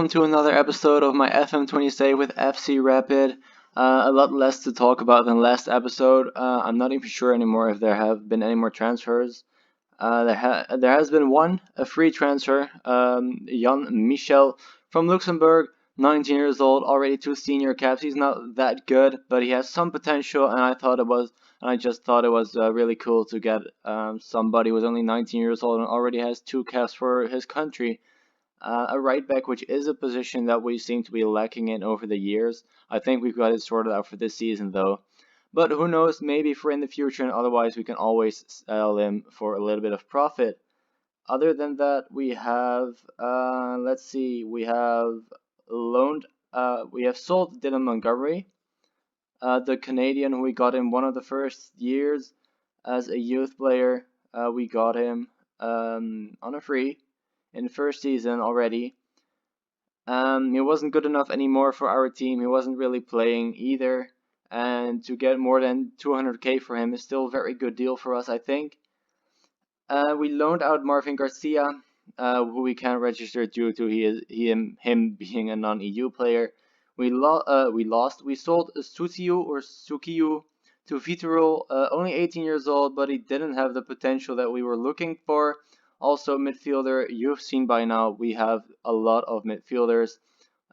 welcome to another episode of my FM20 Stay with FC Rapid. A lot less to talk about than last episode. I'm not even sure anymore if there have been any more transfers. There has been a free transfer. Jan Michel from Luxembourg, 19 years old, already 2 senior caps. He's not that good, but he has some potential, and I just thought it was really cool to get somebody who's only 19 years old and already has 2 caps for his country. A right back, which is a position that we seem to be lacking in over the years. I think we've got it sorted out for this season, though. But who knows, maybe for in the future, and otherwise we can always sell him for a little bit of profit. Other than that, we have, let's see, we have sold Dylan Montgomery, the Canadian who we got in one of the first years as a youth player. We got him on a free in the first season already. He wasn't good enough anymore for our team. He wasn't really playing either. And to get more than 200k for him is still a very good deal for us, I think. We loaned out Marvin Garcia, who we can't register due to him being a non-EU player. We sold Sukiyu to Vitorul, only 18 years old, but he didn't have the potential that we were looking for. Also, midfielder, you've seen by now, we have a lot of midfielders.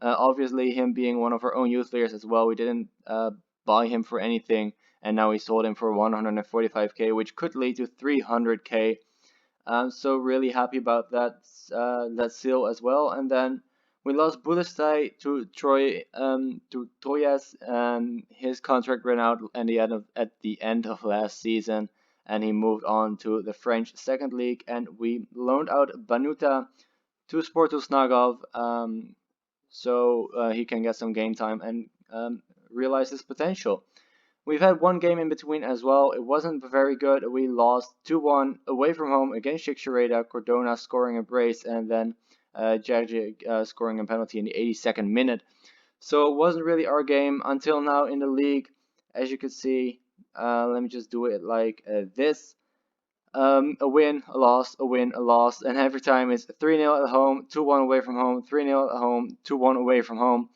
Obviously, him being one of our own youth players as well, we didn't buy him for anything, and now we sold him for 145k, which could lead to 300k. So really happy about that sale as well. And then we lost Bulistai to Troyes, and his contract ran out at the end of last season, and he moved on to the French second league, and we loaned out Banuta to Sportul Snagov, so he can get some game time and realize his potential. We've had one game in between as well. It wasn't very good. We lost 2-1 away from home against Chicxureta, Cordona scoring a brace, and then Jagic scoring a penalty in the 82nd minute. So it wasn't really our game until now in the league. As you can see, let me just do it like this. A win, a loss, a win, a loss, and every time it's 3-0 at home, 2-1 away from home, 3-0 at home, 2-1 away from home.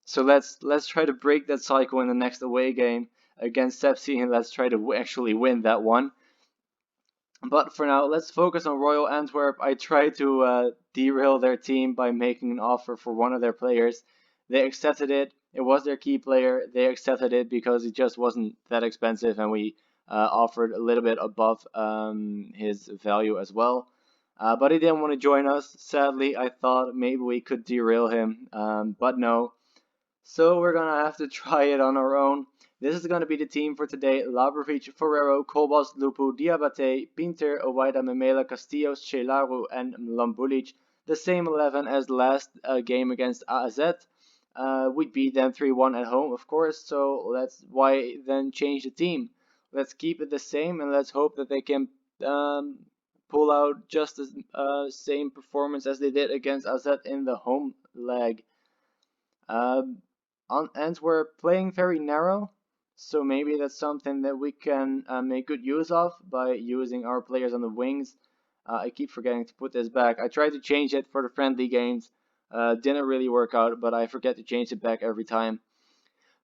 So let's try to break that cycle in the next away game against Sepsi, and let's try to actually win that one. But for now, let's focus on Royal Antwerp. I tried to derail their team by making an offer for one of their players. They accepted it. It was their key player. They accepted it because it just wasn't that expensive, and we offered a little bit above his value as well. But he didn't want to join us. Sadly, I thought maybe we could derail him, but no. So we're gonna have to try it on our own. This is gonna be the team for today: Labrovic, Ferrero, Kobos, Lupu, Diabate, Pinter, Owaida, Memela, Castillos, Chelaru, and Lambulic. The same 11 as last game against AZ. We beat them 3-1 at home, of course, so that's why then change the team. Let's keep it the same, and let's hope that they can pull out just the same performance as they did against AZ in the home leg. Antwerp playing very narrow, so maybe that's something that we can make good use of by using our players on the wings. I keep forgetting to put this back. I tried to change it for the friendly games. Didn't really work out, but I forget to change it back every time.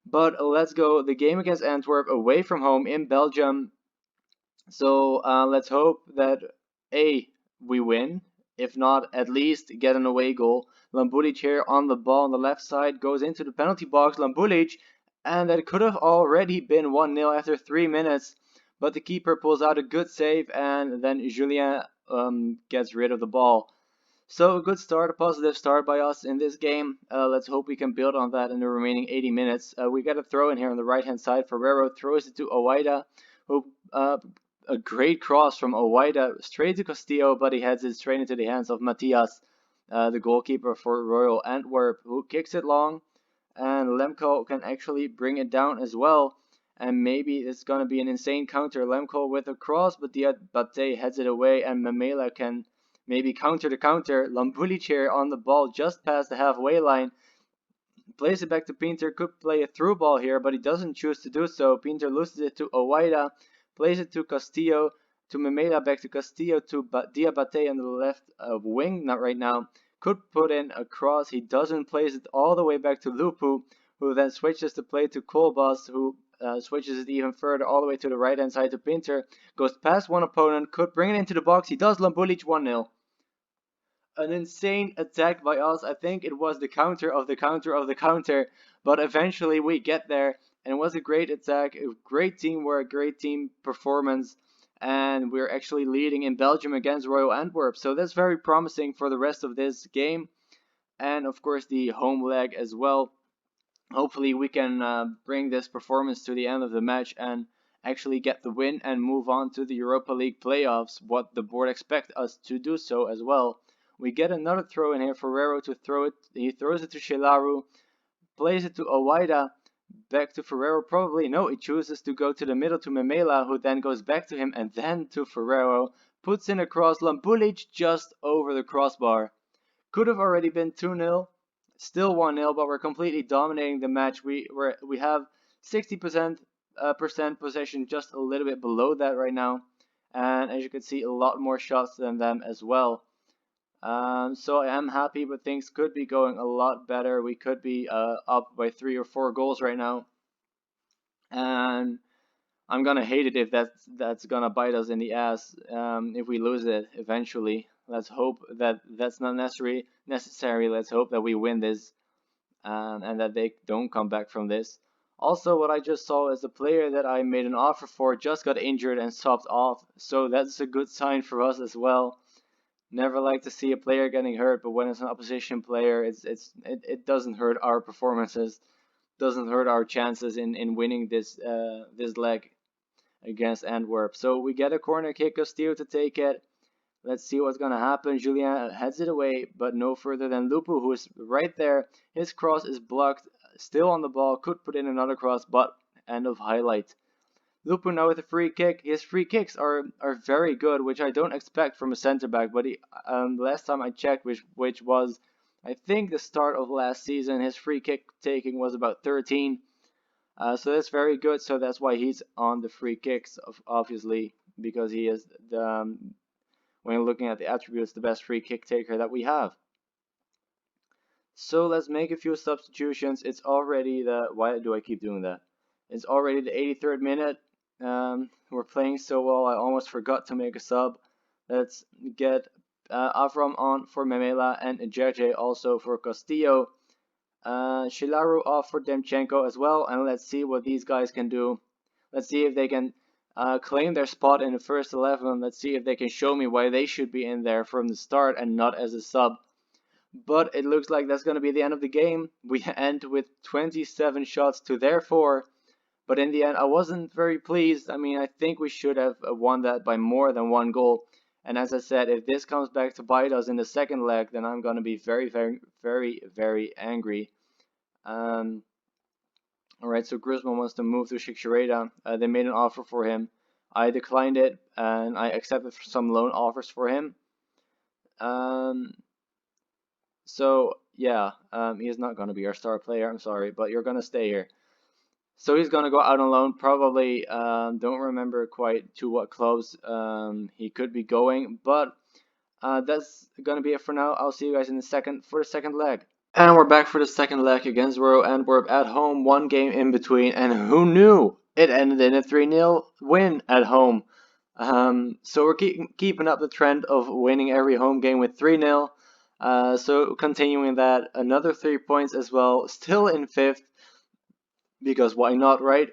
But let's go. The game against Antwerp away from home in Belgium. So let's hope that we win. If not, at least get an away goal. Lambulic here on the ball on the left side, goes into the penalty box. Lambulic, and that could have already been 1-0 after 3 minutes. But the keeper pulls out a good save, and then Julien gets rid of the ball. So a good start, a positive start by us in this game. Let's hope we can build on that in the remaining 80 minutes. We got a throw in here on the right hand side. Ferrero throws it to Owaida, who a great cross from Owaida straight to Castillo, but he heads it straight into the hands of Matthias, the goalkeeper for Royal Antwerp, who kicks it long, and Lemko can actually bring it down as well. And maybe it's going to be an insane counter. Lemko with a cross, but Diabate heads it away, and Memela can maybe counter the counter. Lambulic here on the ball just past the halfway line. Plays it back to Pinter. Could play a through ball here, but he doesn't choose to do so. Pinter loses it to Owaida. Plays it to Castillo. To Memela, back to Castillo. To Diabate on the left wing. Not right now. could put in a cross. He doesn't place it all the way back to Lupu, who then switches the play to Kolbas, who switches it even further all the way to the right hand side to Pinter, goes past one opponent, could bring it into the box. He does. Lambulic 1-0. An insane attack by us. I think it was the counter of the counter of the counter, but eventually we get there, and it was a great attack, a great teamwork, great team performance, and we're actually leading in Belgium against Royal Antwerp, so that's very promising for the rest of this game, and of course the home leg as well. Hopefully we can bring this performance to the end of the match and actually get the win and move on to the Europa League playoffs, what the board expect us to do so as well. We get another throw in here, Ferrero to throw it. He throws it to Shelaru, plays it to Owaida, back to Ferrero. Probably no, he chooses to go to the middle to Memela, who then goes back to him and then to Ferrero. Puts in a cross. Lambulic just over the crossbar. Could have already been 2-0. Still 1-0, but we're completely dominating the match. We have 60% possession, just a little bit below that right now. And as you can see, a lot more shots than them as well. So I am happy, but things could be going a lot better. We could be up by 3 or 4 goals right now, and I'm gonna hate it if that's gonna bite us in the ass if we lose it eventually. Let's hope that that's not necessary. Let's hope that we win this and that they don't come back from this. Also, what I just saw is the player that I made an offer for just got injured and subbed off, so that's a good sign for us as well. Never like to see a player getting hurt, but when it's an opposition player, it doesn't hurt our performances, doesn't hurt our chances in winning this leg against Antwerp. So we get a corner kick, Castillo to take it. Let's see what's gonna happen. Julien heads it away, but no further than Lupu, who is right there. His cross is blocked, still on the ball, could put in another cross, but end of highlight. Lupu now with a free kick. His free kicks are very good, which I don't expect from a center back. But last time I checked, which was I think the start of last season, his free kick taking was about 13. So that's very good. So that's why he's on the free kicks, obviously, because he is when looking at the attributes, the best free kick taker that we have. So let's make a few substitutions. It's already why do I keep doing that? It's already the 83rd minute. We're playing so well, I almost forgot to make a sub. Let's get Avram on for Memela and Jerje also for Castillo. Shilaru off for Demchenko as well, and let's see what these guys can do. Let's see if they can claim their spot in the first 11. Let's see if they can show me why they should be in there from the start and not as a sub. But it looks like that's going to be the end of the game. We end with 27 shots to their 4. But in the end, I wasn't very pleased. I mean, I think we should have won that by more than 1 goal. And as I said, if this comes back to bite us in the second leg, then I'm going to be very, very, very, very angry. Alright, so Griezmann wants to move to Shikshireda. They made an offer for him. I declined it, and I accepted some loan offers for him. So, yeah, he is not going to be our star player. I'm sorry, but you're going to stay here. So he's going to go out on loan, probably, don't remember quite to what clubs he could be going, but that's going to be it for now. I'll see you guys in the second leg. And we're back for the second leg against Royal Antwerp at home, 1 game in between, and who knew? It ended in a 3-0 win at home. So we're keeping up the trend of winning every home game with 3-0. So continuing that, another 3 points as well, still in 5th. Because why not, right?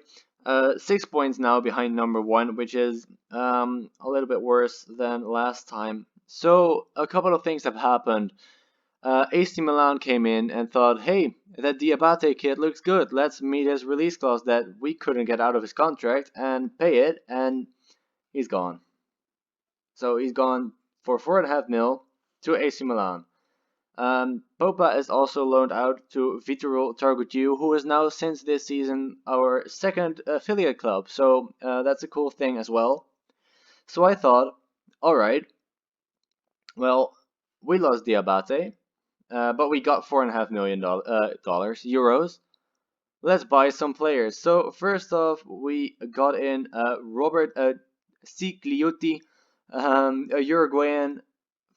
6 points now behind number 1, which is a little bit worse than last time. So a couple of things have happened. AC Milan came in and thought, hey, that Diabate kid looks good. Let's meet his release clause that we couldn't get out of his contract and pay it, and he's gone. So he's gone for 4.5 mil to AC Milan. Popa is also loaned out to Viitorul Targutiu, who is now since this season our second affiliate club, so that's a cool thing as well. So I thought, alright, well, we lost Diabate, but we got $4.5 million euros. Let's buy some players. So first off, we got in Robert Cigliuti, a Uruguayan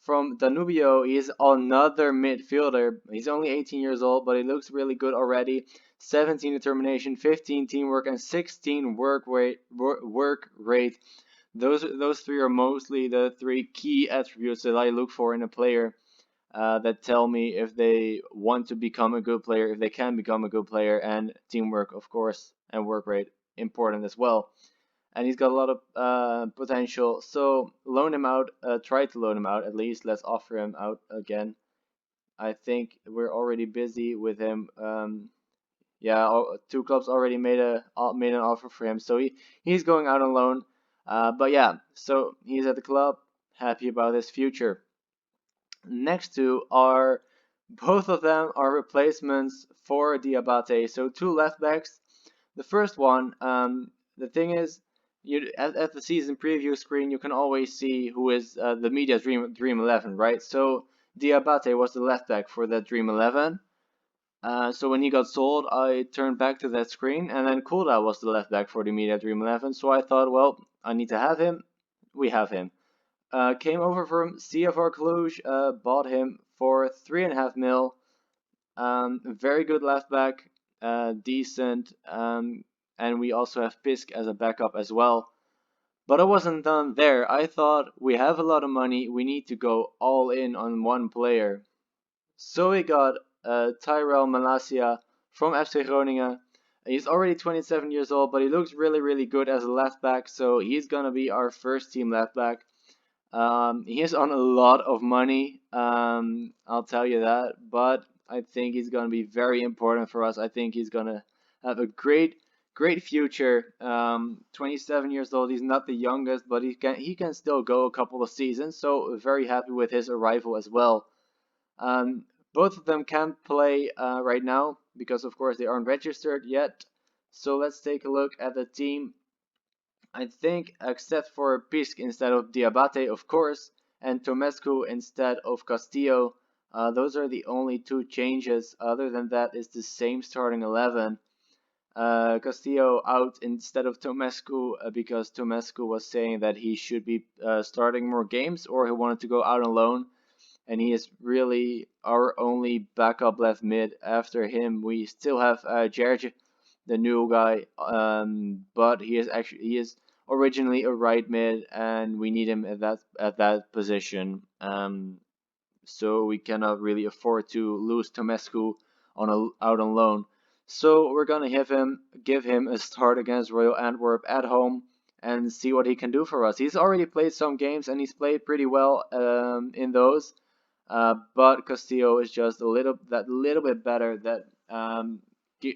from Danubio. He's another midfielder. He's only 18 years old, but he looks really good already. 17 determination, 15 teamwork, and 16 work rate. Those three are mostly the three key attributes that I look for in a player. That tell me if they want to become a good player, if they can become a good player, and teamwork, of course, and work rate, important as well. And he's got a lot of potential, so loan him out, try to loan him out at least. Let's offer him out again. I think we're already busy with him. Yeah, two clubs already made an offer for him, so he's going out on loan. But yeah, so he's at the club, happy about his future. Next to are both of them are replacements for Diabate. So two left backs. The first one, the thing is, you at the season preview screen you can always see who is the media dream 11, right? So Diabate was the left back for that Dream 11. So when he got sold, I turned back to that screen, and then Kulda was the left back for the media Dream 11. So I thought, well, I need to have him. We have him. Came over from CFR Cluj, bought him for 3.5 mil. Very good left back, decent, and we also have Pisk as a backup as well. But I wasn't done there. I thought we have a lot of money, we need to go all in on one player. So we got Tyrell Malasia from FC Groningen. He's already 27 years old, but he looks really, really good as a left back, so he's gonna be our first team left back. He is on a lot of money, I'll tell you that, but I think he's going to be very important for us. I think he's going to have a great future. 27 years old, he's not the youngest, but he can still go a couple of seasons, so very happy with his arrival as well. Both of them can't play right now because, of course, they aren't registered yet. So let's take a look at the team. I think, except for Pisk instead of Diabate, of course, and Tomescu instead of Castillo, those are the only two changes. Other than that, it's the same starting 11. Castillo out instead of Tomescu because Tomescu was saying that he should be starting more games, or he wanted to go out alone, and he is really our only backup left mid. After him, we still have Gerge, the new guy, but he is originally a right mid, and we need him at that position. So we cannot really afford to lose Tomescu out on loan. So we're gonna give him a start against Royal Antwerp at home and see what he can do for us. He's already played some games and he's played pretty well in those. But Castillo is just a little bit better. That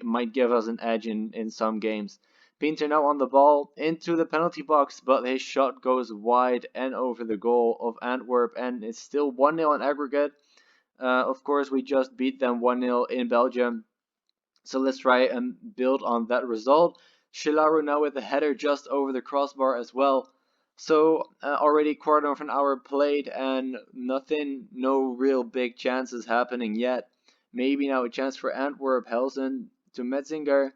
might give us an edge in some games. Pinter now on the ball into the penalty box, but his shot goes wide and over the goal of Antwerp, and it's still 1-0 in aggregate. Of course, we just beat them 1-0 in Belgium, so let's try and build on that result. Shilaru now with the header just over the crossbar as well. So already quarter of an hour played and no real big chances happening yet. Maybe now a chance for Antwerp. Helsen to Metzinger.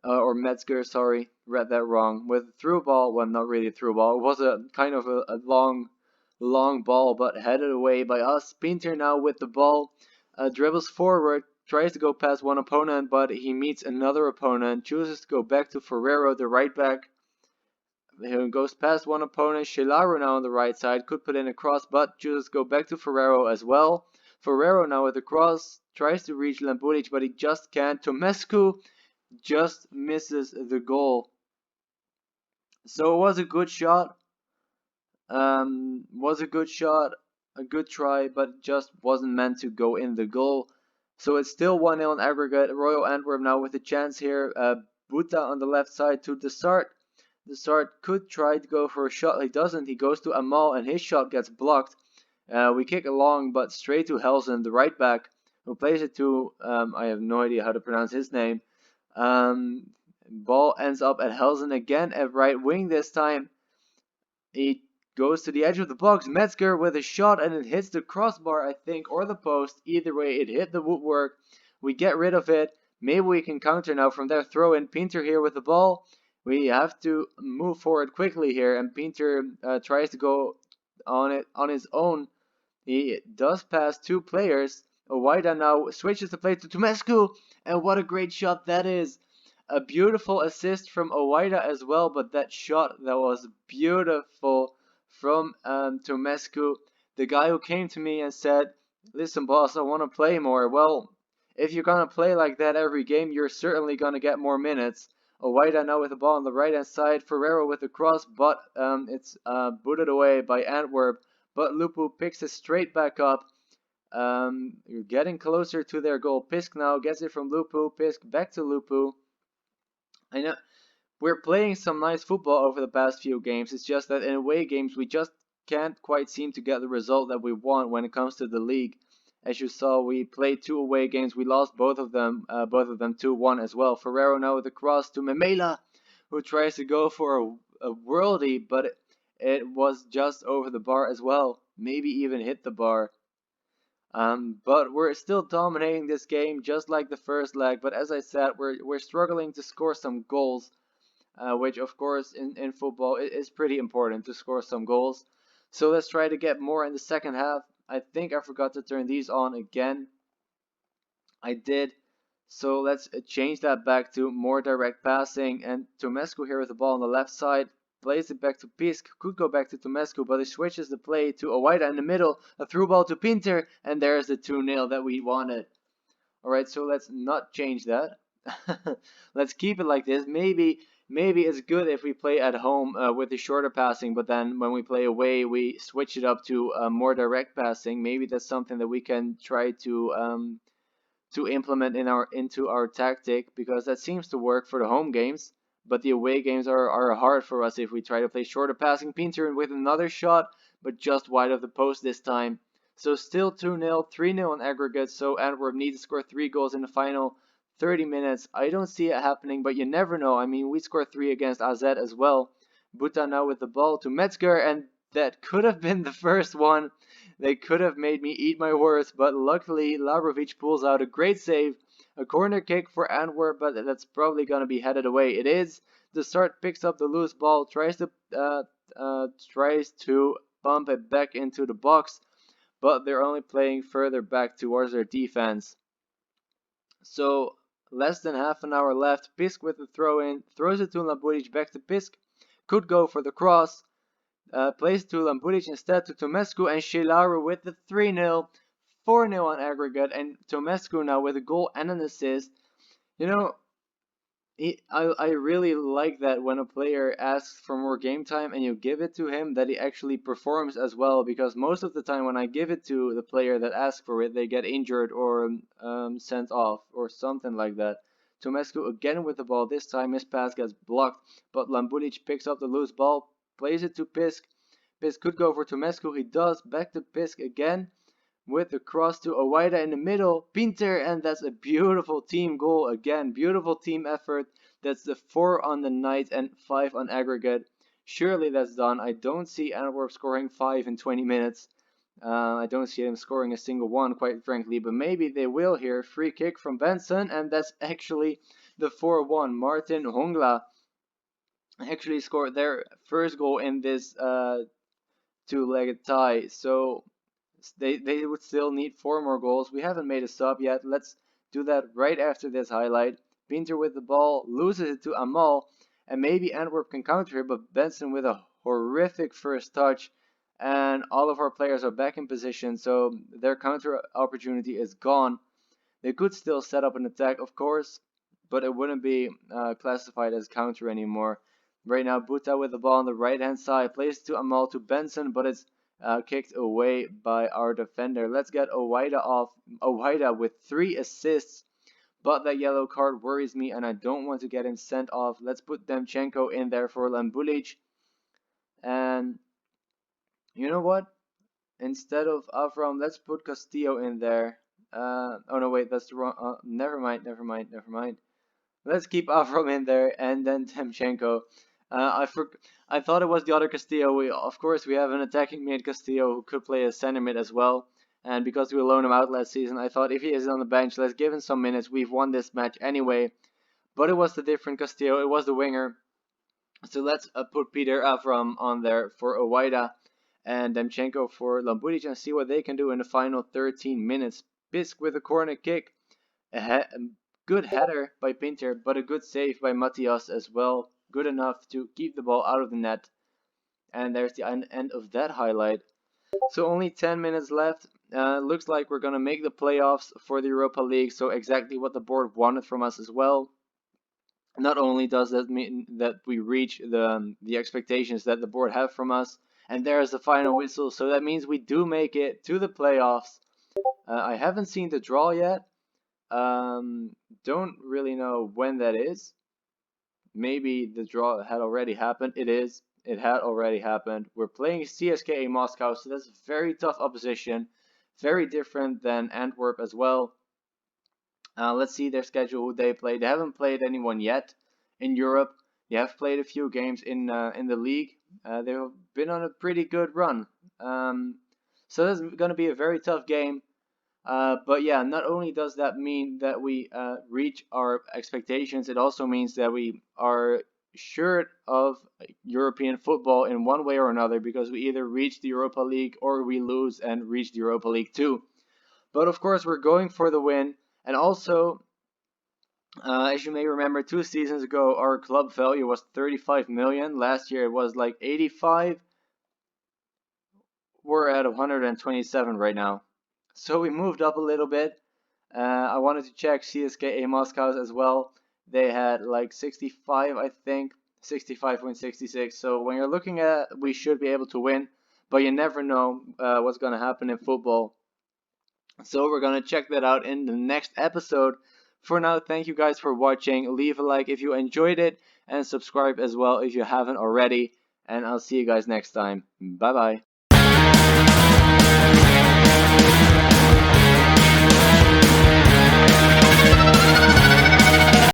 Or Metzger, sorry, read that wrong. With a through ball, well, not really a through ball. It was a kind of a long ball, but headed away by us. Pinter now with the ball, dribbles forward, tries to go past one opponent, but he meets another opponent, chooses to go back to Ferrero, the right back. He goes past one opponent. Shilaru now on the right side, could put in a cross, but chooses to go back to Ferrero as well. Ferrero now with the cross, tries to reach Lambulic, but he just can't. Tomescu just misses the goal. So it was a good shot. A good try, but just wasn't meant to go in the goal. So it's still 1-0 in aggregate. Royal Antwerp now with a chance here. Buta on the left side to the start. The start could try to go for a shot. He doesn't. He goes to Amal and his shot gets blocked. We kick along, but straight to Helsen, the right back, who plays it to, I have no idea how to pronounce his name. Ball ends up at Helsen again at right wing this time. He goes to the edge of the box. Metzger with a shot and it hits the crossbar, I think, or the post. Either way, it hit the woodwork. We get rid of it. Maybe we can counter now from there. Throw in Pinter here with the ball. We have to move forward quickly here, and Pinter tries to go on it on his own. He does pass 2 players. Owaida now switches the play to Tumescu, and what a great shot that is. A beautiful assist from Owaida as well, but that shot that was beautiful from Tumescu, the guy who came to me and said, listen boss, I want to play more. Well, if you're going to play like that every game, you're certainly going to get more minutes. Owaida now with the ball on the right hand side, Ferrero with the cross, but it's booted away by Antwerp. But Lupu picks it straight back up. You're getting closer to their goal. Pisk now gets it from Lupu. Pisk back to Lupu. I know we're playing some nice football over the past few games. It's just that in away games we just can't quite seem to get the result that we want when it comes to the league. As you saw, we played 2 away games. We lost both of them 2-1 as well. Ferrero now with the cross to Memela, who tries to go for a worldie, but it was just over the bar as well. Maybe even hit the bar. But we're still dominating this game just like the first leg. But as I said, we're struggling to score some goals, which of course in football is pretty important to score some goals. So let's try to get more in the second half. I think I forgot to turn these on again. I did. So let's change that back to more direct passing. And Tumescu here with the ball on the left side. Plays it back to Pisk. Could go back to Tumescu, but he switches the play to Owaida in the middle. A through ball to Pinter. And there's the 2-0 that we wanted. Alright, so let's not change that. Let's keep it like this. Maybe it's good if we play at home with the shorter passing, but then when we play away, we switch it up to more direct passing. Maybe that's something that we can try to implement into our tactic, because that seems to work for the home games. But the away games are hard for us if we try to play shorter passing. Pinter with another shot, but just wide of the post this time. So still 2-0, 3-0 on aggregate. So Antwerp need to score 3 goals in the final 30 minutes. I don't see it happening, but you never know. I mean, we scored 3 against AZ as well. Buta now with the ball to Metzger, and that could have been the first one. They could have made me eat my words, but luckily Labrovic pulls out a great save. A corner kick for Antwerp, but that's probably going to be headed away. It is. The start picks up the loose ball, tries to bump it back into the box, but they're only playing further back towards their defense. So less than half an hour left. Pisk with the throw in, throws it to Lambudic, back to Pisk. Could go for the cross. Plays to Lambudic instead to Tumescu, and Shelaru with the 3-0. 4-0 on aggregate, and Tumescu now with a goal and an assist. You know, I really like that when a player asks for more game time and you give it to him, that he actually performs as well, because most of the time when I give it to the player that asks for it, they get injured or sent off or something like that. Tumescu again with the ball. This time his pass gets blocked, but Lambudic picks up the loose ball, plays it to Pisk. Pisk could go for Tumescu. He does. Back to Pisk again with the cross to Owaida in the middle. Pinter, and that's a beautiful team goal again. Beautiful team effort. That's the 4 on the night and 5 on aggregate. Surely that's done. I don't see Antwerp scoring 5 in 20 minutes. I don't see them scoring a single one, quite frankly, but maybe they will here. Free kick from Benson, and that's actually the 4-1. Martin Hongla actually scored their first goal in this two-legged tie. So they would still need 4 more goals. We haven't made a sub yet. Let's do that right after this highlight. Pinter with the ball, loses it to Amal, and maybe Antwerp can counter it, but Benson with a horrific first touch, and all of our players are back in position, so their counter opportunity is gone. They could still set up an attack, of course, but it wouldn't be classified as counter anymore. Right now, Buta with the ball on the right-hand side, plays to Amal to Benson, but it's kicked away by our defender. Let's get Owaida off. Owaida with 3 assists, but that yellow card worries me, and I don't want to get him sent off. Let's put Demchenko in there for Lambulic. And you know what? Instead of Avram, let's put Castillo in there. Oh no, wait, that's the wrong. Never mind. Let's keep Avram in there, and then Demchenko. I thought it was the other Castillo. Of course, we have an attacking mid Castillo who could play a center mid as well. And because we loaned him out last season, I thought if he is on the bench, let's give him some minutes. We've won this match anyway. But it was the different Castillo. It was the winger. So let's put Peter Avram on there for Owaida. and Demchenko for Lambudic, and see what they can do in the final 13 minutes. Pisk with a corner kick, a good header by Pinter, but a good save by Matias as well. Good enough to keep the ball out of the net. And there's the end of that highlight. So only 10 minutes left. Looks like we're going to make the playoffs for the Europa League, so exactly what the board wanted from us as well. Not only does that mean that we reach the expectations that the board have from us, and there's the final whistle, so that means we do make it to the playoffs. I haven't seen the draw yet. Don't really know when that is. Maybe the draw had already happened. It had already happened. We're playing CSKA Moscow, so that's very tough opposition. Very different than Antwerp as well. Let's see their schedule, who they play. They haven't played anyone yet in Europe. They have played a few games in the league. They've been on a pretty good run. So that's going to be a very tough game. But yeah, not only does that mean that we reach our expectations, it also means that we are sure of European football in one way or another, because we either reach the Europa League or we lose and reach the Europa League too. But of course, we're going for the win. And also, as you may remember, 2 seasons ago, our club value was 35 million. Last year, it was like 85. We're at 127 right now. So we moved up a little bit. I wanted to check CSKA Moscow's as well. They had like 65, I think, 65.66. So when you're looking at it, we should be able to win, but you never know what's going to happen in football. So we're going to check that out in the next episode. For now, thank you guys for watching. Leave a like if you enjoyed it, and subscribe as well if you haven't already. And I'll see you guys next time. Bye bye.